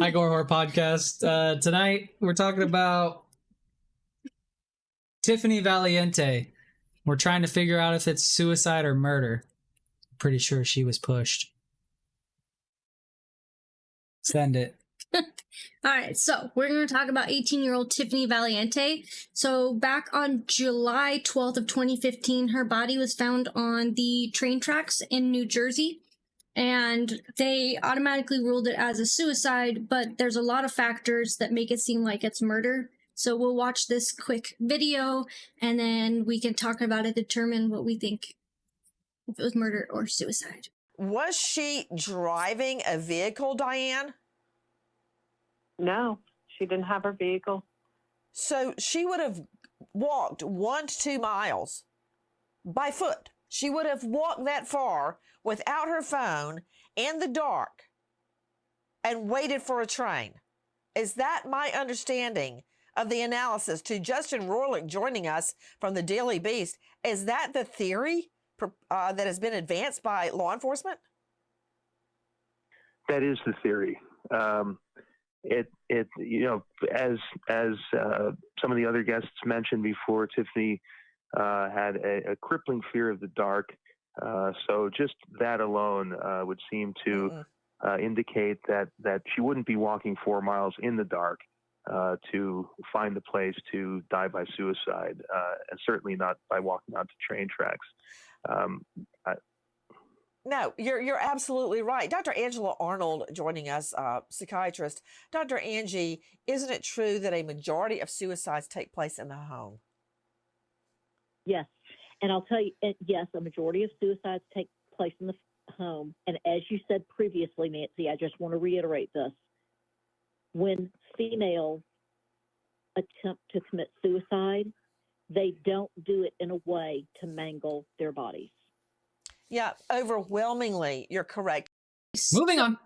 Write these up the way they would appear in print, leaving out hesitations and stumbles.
Hi, Gore Horror Podcast. Tonight we're talking about Tiffany Valiente. We're trying to figure out if it's suicide or murder. Pretty sure she was pushed. Send it. All right, so we're going to talk about 18-year-old Tiffany Valiente. So back on July 12th of 2015, her body was found on the train tracks in New Jersey. And they automatically ruled it as a suicide, but there's a lot of factors that make it seem like it's murder. So we'll watch this quick video, and then we can talk about it, determine what we think, if it was murder or suicide. Was she driving a vehicle, Diane? No, she didn't have her vehicle. So she would have walked 1 to 2 miles by foot. She would have walked that far without her phone in the dark and waited for a train. Is that my understanding of the analysis? To Justin Rohrlich joining us from the Daily Beast, is that the theory that has been advanced by law enforcement? That is the theory. As some of the other guests mentioned before, Tiffany had a crippling fear of the dark. So just that alone would seem to indicate that she wouldn't be walking 4 miles in the dark to find the place to die by suicide, and certainly not by walking onto train tracks. No, you're absolutely right. Dr. Angela Arnold joining us, psychiatrist. Dr. Angie, isn't it true that a majority of suicides take place in the home? Yes. And I'll tell you, yes, a majority of suicides take place in the home. And as you said previously, Nancy, I just want to reiterate this. When females attempt to commit suicide, they don't do it in a way to mangle their bodies. Yeah, overwhelmingly, you're correct. Moving on.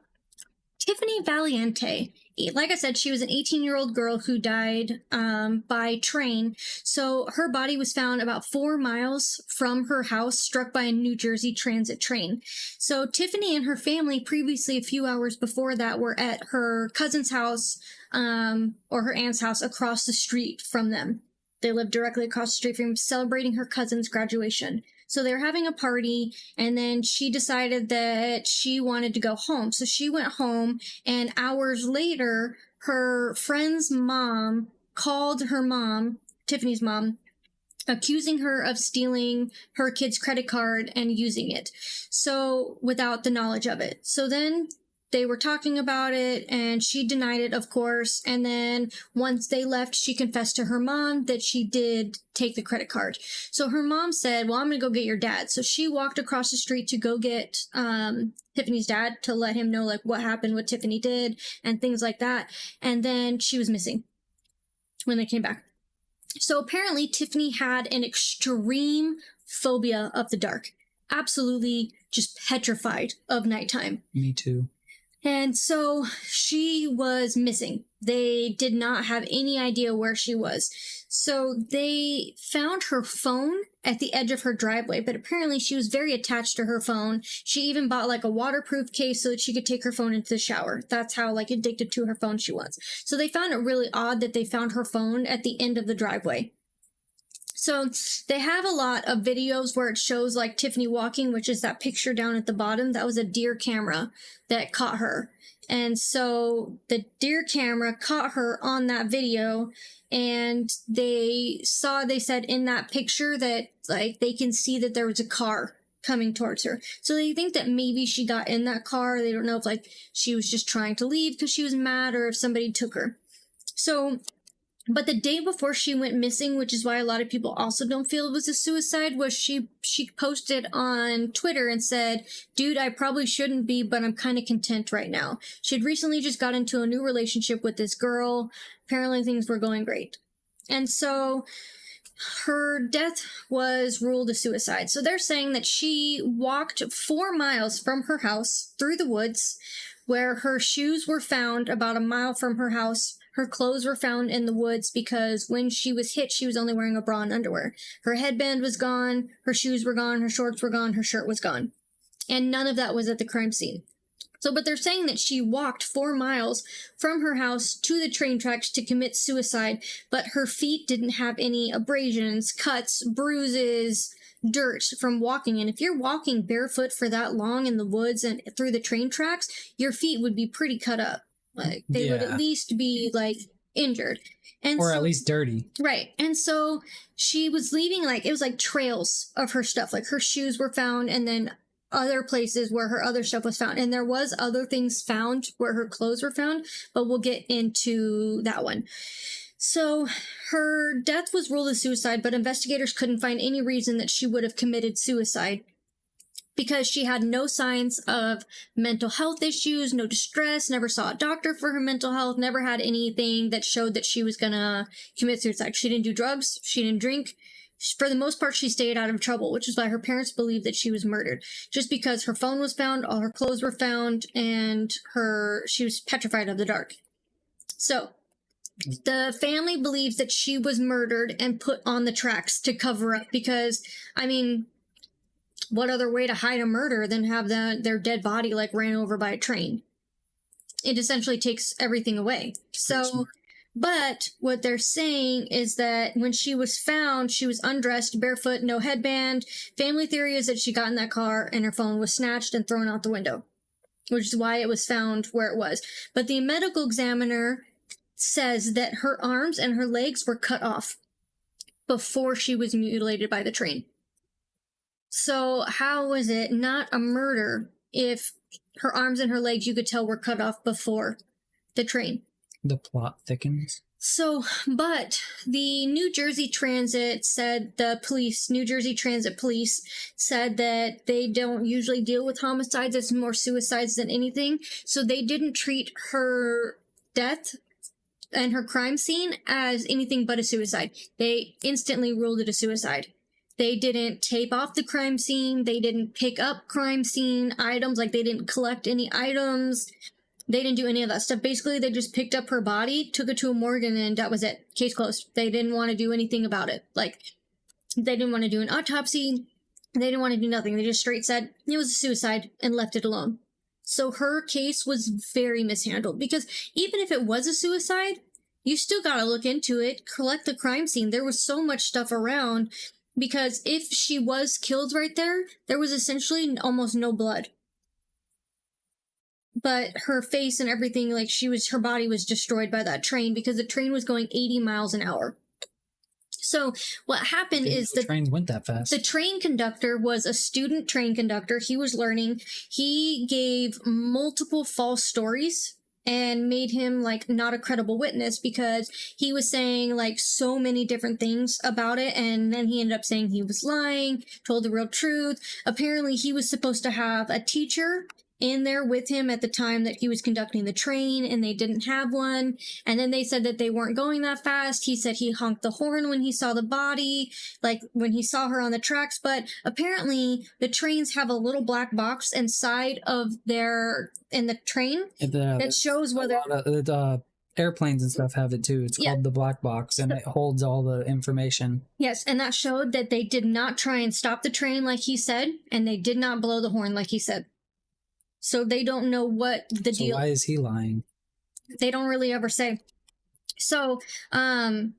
Tiffany Valiente, like I said, she was an 18-year-old girl who died by train. So her body was found about 4 miles from her house, struck by a New Jersey Transit train. So Tiffany and her family previously, a few hours before that, were at her cousin's house or her aunt's house across the street from them. They lived directly across the street from him, celebrating her cousin's graduation. So they were having a party, and then she decided that she wanted to go home. So she went home, and hours later, her friend's mom called her mom, Tiffany's mom, accusing her of stealing her kid's credit card and using it. So without the knowledge of it. So then they were talking about it, and she denied it, of course. And then once they left, she confessed to her mom that she did take the credit card. So her mom said, well, I'm going to go get your dad. So she walked across the street to go get Tiffany's dad to let him know like what happened, what Tiffany did, and things like that. And then she was missing when they came back. So apparently Tiffany had an extreme phobia of the dark. Absolutely just petrified of nighttime. Me too. And so she was missing. They did not have any idea where she was. So they found her phone at the edge of her driveway, but apparently she was very attached to her phone. She even bought like a waterproof case so that she could take her phone into the shower. That's how like addicted to her phone she was. So they found it really odd that they found her phone at the end of the driveway. So they have a lot of videos where it shows like Tiffany walking, which is that picture down at the bottom. That was a deer camera that caught her. And so the deer camera caught her on that video, and they said in that picture that like they can see that there was a car coming towards her. So they think that maybe she got in that car. They don't know if like she was just trying to leave because she was mad or if somebody took her. So but the day before she went missing, which is why a lot of people also don't feel it was a suicide, was she posted on Twitter and said, dude, I probably shouldn't be, but I'm kind of content right now. She had recently just got into a new relationship with this girl. Apparently things were going great. And so her death was ruled a suicide. So they're saying that she walked 4 miles from her house through the woods, where her shoes were found about a mile from her house. Her clothes were found in the woods because when she was hit, she was only wearing a bra and underwear. Her headband was gone, her shoes were gone, her shorts were gone, her shirt was gone. And none of that was at the crime scene. So, but they're saying that she walked 4 miles from her house to the train tracks to commit suicide, but her feet didn't have any abrasions, cuts, bruises, dirt from walking. And if you're walking barefoot for that long in the woods and through the train tracks, your feet would be pretty cut up. Like, they would Yeah. at least be, like, injured. And Or so, at least dirty. right. And so she was leaving, like, it was like trails of her stuff. Like, her shoes were found, and then other places where her other stuff was found. And there was other things found where her clothes were found, but we'll get into that one. So her death was ruled as suicide, but investigators couldn't find any reason that she would have committed suicide because she had no signs of mental health issues, no distress, never saw a doctor for her mental health, never had anything that showed that she was gonna commit suicide. She didn't do drugs, she didn't drink. For the most part, she stayed out of trouble, which is why her parents believed that she was murdered. Just because her phone was found, all her clothes were found, and she was petrified of the dark. So, the family believes that she was murdered and put on the tracks to cover up because, I mean, what other way to hide a murder than have their dead body like ran over by a train? It essentially takes everything away. So, but what they're saying is that when she was found, she was undressed, barefoot, no headband. Family theory is that she got in that car and her phone was snatched and thrown out the window, which is why it was found where it was. But the medical examiner says that her arms and her legs were cut off before she was mutilated by the train. So how was it not a murder if her arms and her legs, you could tell, were cut off before the train? The plot thickens. So, but the New Jersey Transit New Jersey Transit Police said that they don't usually deal with homicides, it's more suicides than anything. So they didn't treat her death and her crime scene as anything but a suicide. They instantly ruled it a suicide. They didn't tape off the crime scene. They didn't pick up crime scene items. Like, they didn't collect any items. They didn't do any of that stuff. Basically, they just picked up her body, took it to a morgue, and then that was it. Case closed. They didn't want to do anything about it. Like, they didn't want to do an autopsy. They didn't want to do nothing. They just straight said it was a suicide and left it alone. So her case was very mishandled because even if it was a suicide, you still got to look into it, collect the crime scene. There was so much stuff around because if she was killed right there, there was essentially almost no blood. But her face and everything, like her body was destroyed by that train because the train was going 80 miles an hour. So what happened is the trains went that fast. The train conductor was a student train conductor. He was learning. He gave multiple false stories and made him like not a credible witness because he was saying like so many different things about it. And then he ended up saying he was lying, told the real truth. Apparently he was supposed to have a teacher in there with him at the time that he was conducting the train, and they didn't have one. And then they said that they weren't going that fast. He said he honked the horn when he saw the body, like when he saw her on the tracks. But apparently the trains have a little black box inside of in the train that shows whether airplanes and stuff have it too. It's called the black box, and it holds all the information. Yes, and that showed that they did not try and stop the train like he said, and they did not blow the horn like he said. So they don't know what the deal. So why is he lying? They don't really ever say. So, her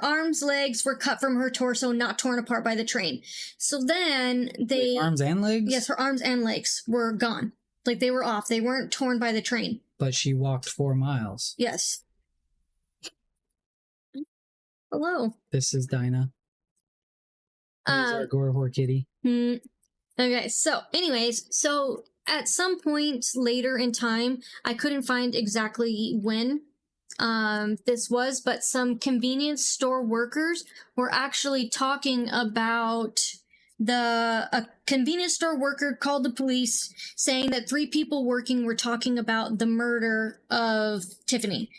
arms, legs were cut from her torso, not torn apart by the train. So then Wait, arms and legs? Yes, her arms and legs were gone. Like they were off. They weren't torn by the train. But she walked 4 miles. Yes. Hello. This is Dinah. He's our Gorehor kitty. Okay, so anyways, at some point later in time, I couldn't find exactly when this was, but some convenience store workers were actually talking about a convenience store worker called the police saying that 3 people working were talking about the murder of Tiffany,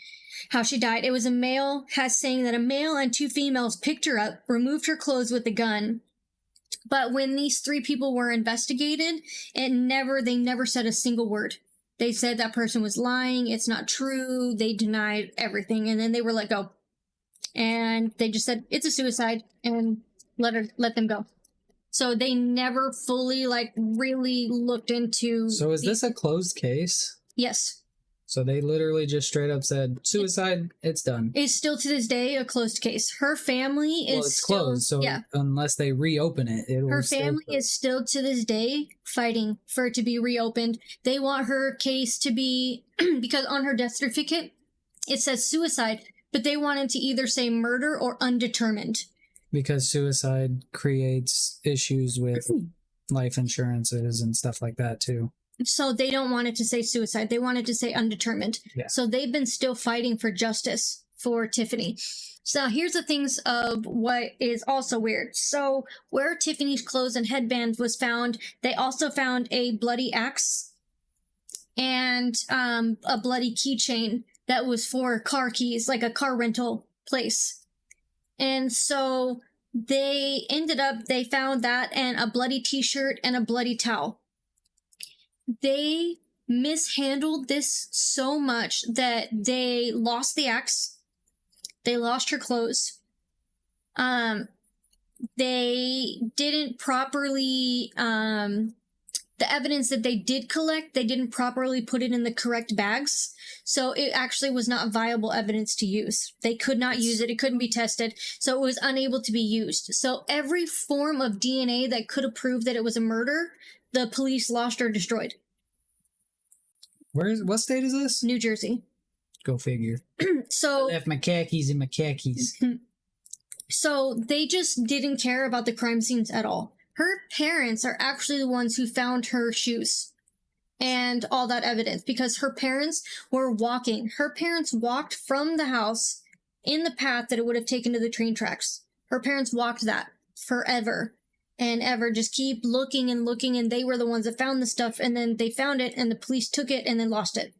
how she died. It was a male saying that a male and 2 females picked her up, removed her clothes with a gun. But when these 3 people were investigated, they never said a single word. They said that person was lying. It's not true. They denied everything. And then they were let go. And they just said, it's a suicide, and let them go. So they never fully, like, really looked into. So is this a closed case? Yes. So they literally just straight up said, suicide, it's done. It's still to this day a closed case. Her family is Well, it's still, closed, so yeah. unless they reopen it, it will Her still family close. is still to this day fighting for it to be reopened. They want her case to be, because on her death certificate, it says suicide, but they want it to either say murder or undetermined. Because suicide creates issues with life insurances and stuff like that, too. So they don't want it to say suicide. They want it to say undetermined. Yeah. So they've been still fighting for justice for Tiffany. So here's the things of what is also weird. So where Tiffany's clothes and headband was found, they also found a bloody axe and a bloody keychain that was for car keys, like a car rental place. And so they found that and a bloody t-shirt and a bloody towel. They mishandled this so much that they lost the axe. They lost her clothes. They didn't properly, the evidence that they did collect, they didn't properly put it in the correct bags. So it actually was not viable evidence to use. They could not use it. It couldn't be tested. So it was unable to be used. So every form of DNA that could have proved that it was a murder, the police lost or destroyed. What state is this? New Jersey. Go figure. So I left my khakis in my khakis. So they just didn't care about the crime scenes at all. Her parents are actually the ones who found her shoes and all that evidence because her parents were walking. Her parents walked from the house in the path that it would have taken to the train tracks. Her parents walked that forever and ever, just keep looking, and they were the ones that found the stuff, and then they found it, and the police took it and then lost it.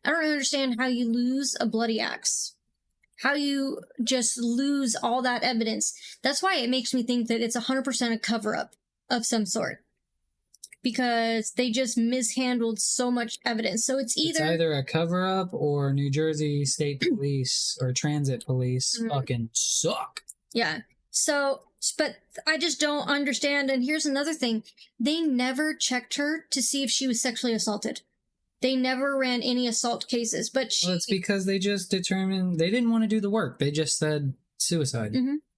I don't understand how you lose a bloody axe. How you just lose all that evidence. That's why it makes me think that it's 100% a cover-up of some sort. Because they just mishandled so much evidence. So it's either a cover-up or New Jersey State Police or Transit Police fucking suck. Yeah. So, but I just don't understand. And here's another thing. They never checked her to see if she was sexually assaulted. They never ran any assault cases, but Well, it's because they just determined they didn't want to do the work. They just said suicide.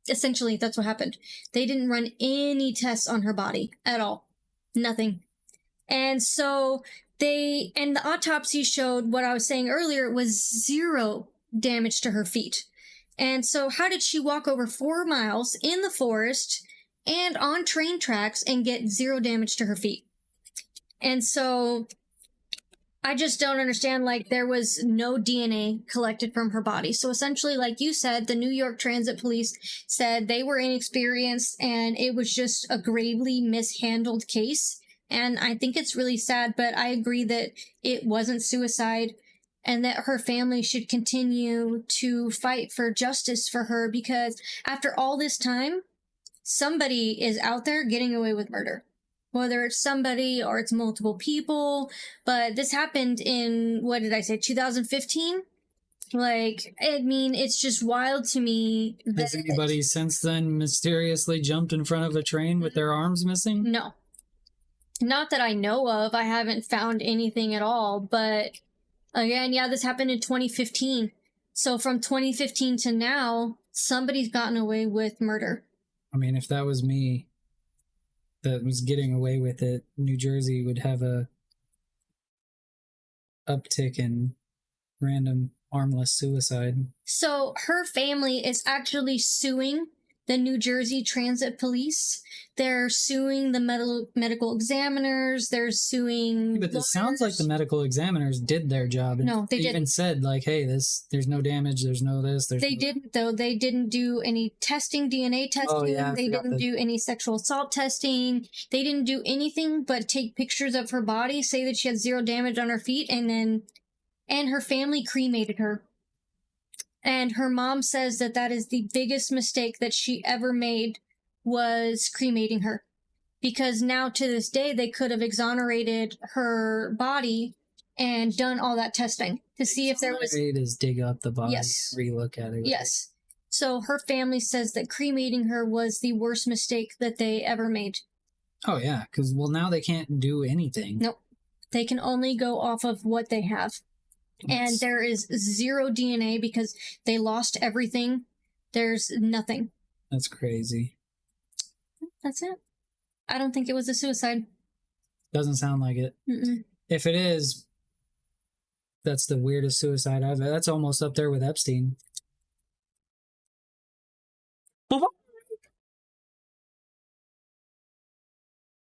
Essentially, that's what happened. They didn't run any tests on her body at all. Nothing. And so the autopsy showed what I was saying earlier was 0 damage to her feet. And so how did she walk over 4 miles in the forest and on train tracks and get 0 damage to her feet? And so I just don't understand, like, there was no DNA collected from her body. So essentially, like you said, the New York Transit Police said they were inexperienced and it was just a gravely mishandled case. And I think it's really sad, but I agree that it wasn't suicide and that her family should continue to fight for justice for her, because after all this time, somebody is out there getting away with murder. Whether it's somebody or it's multiple people, but this happened in, 2015? Like, I mean, it's just wild to me that... Has anybody since then mysteriously jumped in front of a train with their arms missing? No. Not that I know of. I haven't found anything at all, but again, yeah, this happened in 2015. So from 2015 to now, somebody's gotten away with murder. I mean, if that was me that was getting away with it, New Jersey would have a uptick in random armless suicide. So her family is actually suing the New Jersey Transit Police. They're suing the medical examiners. They're suing But it sounds like the medical examiners did their job. And No, they even didn't. said, like, hey, there's no damage, there's no this, there's They no... didn't, though. They didn't do any testing, DNA testing. yeah, I They forgot didn't do any sexual assault testing. They didn't do anything but take pictures of her body, say that she had 0 damage on her feet, and her family cremated her. And her mom says that that is the biggest mistake that she ever made, was cremating her. Because now to this day, they could have exonerated her body and done all that testing to see if there was... Is dig up the body, Yes. relook at it. Yes. So her family says that cremating her was the worst mistake that they ever made. Oh yeah, because now they can't do anything. Nope. They can only go off of what they have. And there is zero DNA because they lost everything. There's nothing. That's crazy. That's it. I don't think it was a suicide. Doesn't sound like it. Mm-mm. If it is, that's the weirdest suicide I've. That's almost up there with Epstein.